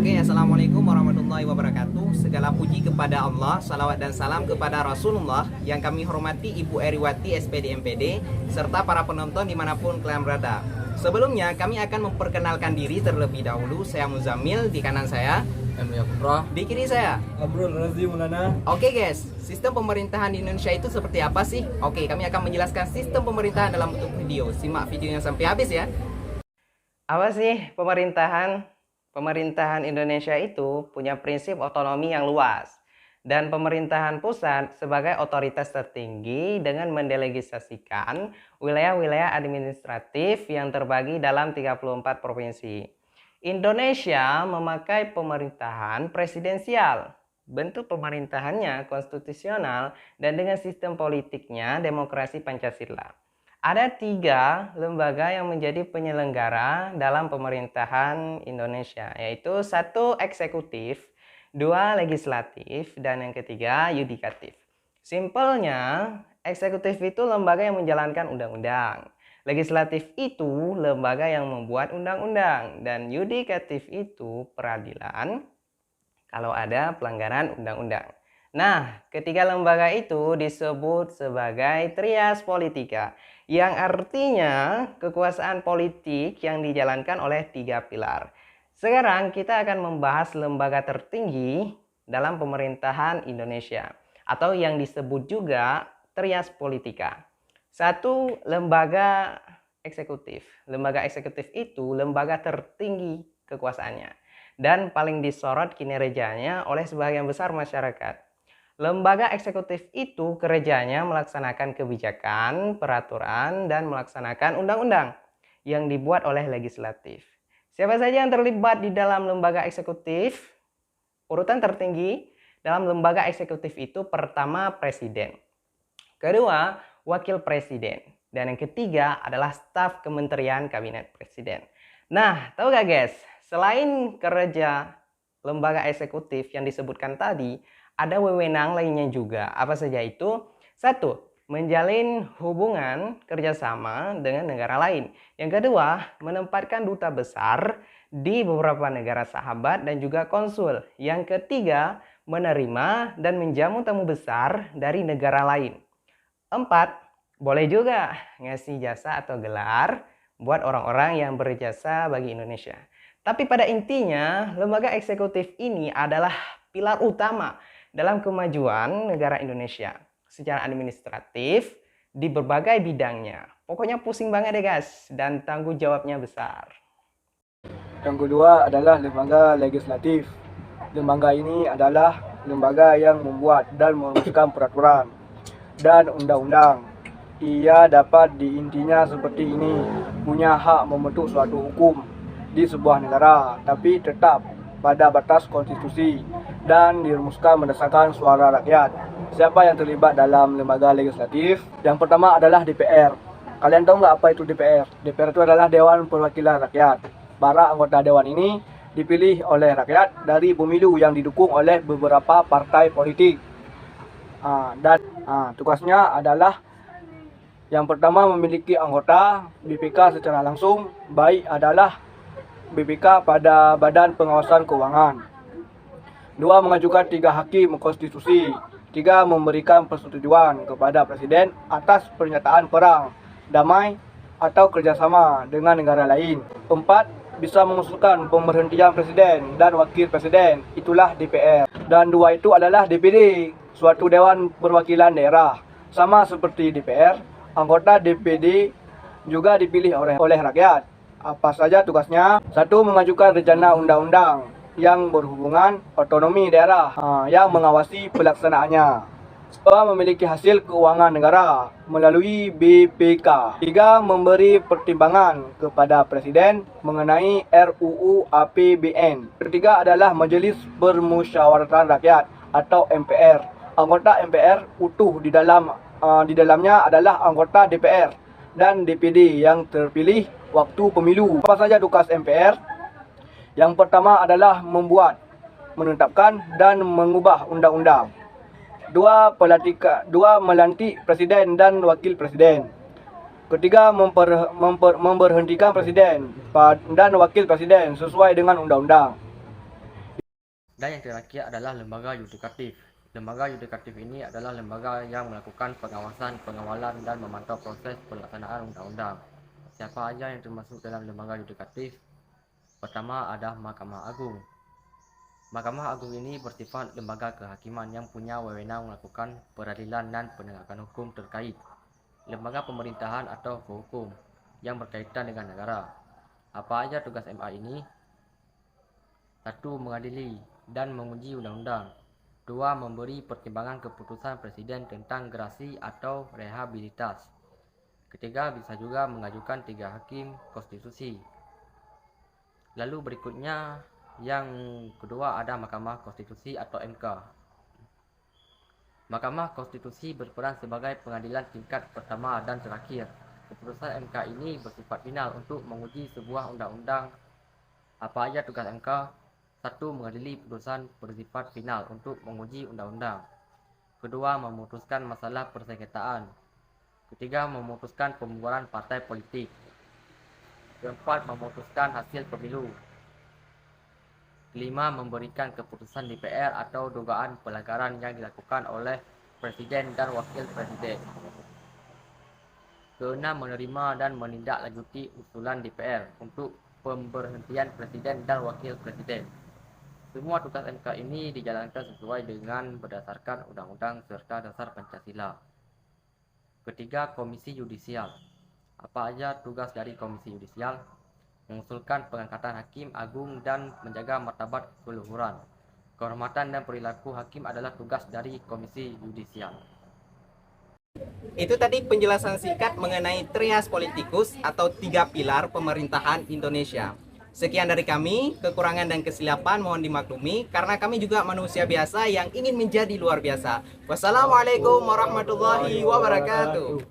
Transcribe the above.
Oke, Assalamualaikum warahmatullahi wabarakatuh. Segala puji kepada Allah, salawat dan salam kepada Rasulullah. Yang kami hormati Ibu Eriwati SPD MPD, serta para penonton dimanapun kalian berada. Sebelumnya kami akan memperkenalkan diri terlebih dahulu. Saya Muzamil, di kanan saya di kiri saya Abrul Razi Mulana. Oke guys, sistem pemerintahan di Indonesia itu seperti apa sih? Oke, kami akan menjelaskan sistem pemerintahan dalam bentuk video. Simak videonya sampai habis ya. Apa sih pemerintahan? Pemerintahan Indonesia itu punya prinsip otonomi yang luas, dan pemerintahan pusat sebagai otoritas tertinggi dengan mendelegisasikan wilayah-wilayah administratif yang terbagi dalam 34 provinsi. Indonesia memakai pemerintahan presidensial. Bentuk pemerintahannya konstitusional dan dengan sistem politiknya demokrasi Pancasila. Ada 3 lembaga yang menjadi penyelenggara dalam pemerintahan Indonesia, yaitu 1 eksekutif, 2 legislatif, dan yang ketiga yudikatif. Simpelnya, eksekutif itu lembaga yang menjalankan undang-undang, legislatif itu lembaga yang membuat undang-undang, dan yudikatif itu peradilan kalau ada pelanggaran undang-undang. Nah, ketiga lembaga itu disebut sebagai trias politika, yang artinya kekuasaan politik yang dijalankan oleh 3 pilar. Sekarang kita akan membahas lembaga tertinggi dalam pemerintahan Indonesia, atau yang disebut juga trias politika. 1, lembaga eksekutif. Lembaga eksekutif itu lembaga tertinggi kekuasaannya dan paling disorot kinerjanya oleh sebagian besar masyarakat. Lembaga eksekutif itu kerjanya melaksanakan kebijakan, peraturan, dan melaksanakan undang-undang yang dibuat oleh legislatif. Siapa saja yang terlibat di dalam lembaga eksekutif? Urutan tertinggi dalam lembaga eksekutif itu pertama presiden, kedua wakil presiden, dan yang ketiga adalah staf kementerian kabinet presiden. Nah, tahu gak guys, selain kerja lembaga eksekutif yang disebutkan tadi, ada wewenang lainnya juga. Apa saja itu? 1, menjalin hubungan kerjasama dengan negara lain. Yang kedua, menempatkan duta besar di beberapa negara sahabat dan juga konsul. Yang ketiga, menerima dan menjamu tamu besar dari negara lain. 4, boleh juga ngasih jasa atau gelar buat orang-orang yang berjasa bagi Indonesia. Tapi pada intinya, lembaga eksekutif ini adalah pilar utama dalam kemajuan negara Indonesia secara administratif di berbagai bidangnya. Pokoknya pusing banget deh guys, dan tanggung jawabnya besar. Yang kedua adalah lembaga legislatif. Lembaga ini adalah lembaga yang membuat dan merumuskan peraturan dan undang-undang. Ia dapat diintinya seperti ini, punya hak membentuk suatu hukum di sebuah negara, tapi tetap pada batas konstitusi dan dirumuskan berdasarkan suara rakyat. Siapa yang terlibat dalam lembaga legislatif? Yang pertama adalah DPR. Kalian tahu nggak apa itu DPR? DPR itu adalah Dewan Perwakilan Rakyat. Para anggota dewan ini dipilih oleh rakyat dari pemilu yang didukung oleh beberapa partai politik. Tugasnya adalah yang pertama memiliki anggota BPK secara langsung, baik adalah BPK pada Badan Pengawasan Keuangan. 2, mengajukan 3 hakim konstitusi. 3, memberikan persetujuan kepada presiden atas pernyataan perang, damai, atau kerjasama dengan negara lain. 4, bisa mengusulkan pemberhentian presiden dan wakil presiden. Itulah DPR. Dan 2 itu adalah DPD, suatu Dewan Perwakilan Daerah. Sama seperti DPR, anggota DPD juga dipilih oleh rakyat. Apa saja tugasnya? 1, mengajukan rencana undang-undang yang berhubungan otonomi daerah yang mengawasi pelaksanaannya. 2, memiliki hasil keuangan negara melalui BPK. 3, memberi pertimbangan kepada presiden mengenai RUU APBN. Ketiga adalah Majelis Permusyawaratan Rakyat atau MPR. Anggota MPR utuh di dalamnya adalah anggota DPR dan DPD yang terpilih waktu pemilu. Apa saja tugas MPR? Yang pertama adalah membuat, menetapkan, dan mengubah undang-undang. 2, melantik presiden dan wakil presiden. Ketiga, memberhentikan presiden dan wakil presiden sesuai dengan undang-undang. Dan yang terakhir adalah lembaga yudikatif. Lembaga yudikatif ini adalah lembaga yang melakukan pengawasan, pengawalan, dan memantau proses pelaksanaan undang-undang. Siapa aja yang termasuk dalam lembaga yudikatif? Pertama ada Mahkamah Agung. Mahkamah Agung ini bersifat lembaga kehakiman yang punya wewenang melakukan peradilan dan penegakan hukum terkait lembaga pemerintahan atau hukum yang berkaitan dengan negara. Apa aja tugas MA ini? 1. Mengadili dan menguji undang-undang. 2. Memberi pertimbangan keputusan Presiden tentang gerasi atau rehabilitas. Ketiga, bisa juga mengajukan 3 hakim konstitusi. Lalu berikutnya yang kedua ada Mahkamah Konstitusi atau MK. Mahkamah Konstitusi berperan sebagai pengadilan tingkat pertama dan terakhir. Keputusan MK ini bersifat final untuk menguji sebuah undang-undang. Apa aja tugas MK? 1. Mengadili putusan bersifat final untuk menguji undang-undang. Kedua, memutuskan masalah persengketaan. Ketiga, memutuskan pembubaran partai politik. Keempat, memutuskan hasil pemilu. Kelima, memberikan keputusan DPR atau dugaan pelanggaran yang dilakukan oleh Presiden dan Wakil Presiden. Keenam, menerima dan menindaklanjuti usulan DPR untuk pemberhentian Presiden dan Wakil Presiden. Semua tugas MK ini dijalankan sesuai dengan berdasarkan Undang-Undang serta Dasar Pancasila. Ketiga, Komisi Yudisial. Apa aja tugas dari Komisi Yudisial? Mengusulkan pengangkatan hakim agung dan menjaga martabat keluhuran. Kehormatan dan perilaku hakim adalah tugas dari Komisi Yudisial. Itu tadi penjelasan singkat mengenai trias politikus atau 3 pilar pemerintahan Indonesia. Sekian dari kami, kekurangan dan kesilapan mohon dimaklumi karena kami juga manusia biasa yang ingin menjadi luar biasa. Wassalamualaikum warahmatullahi wabarakatuh.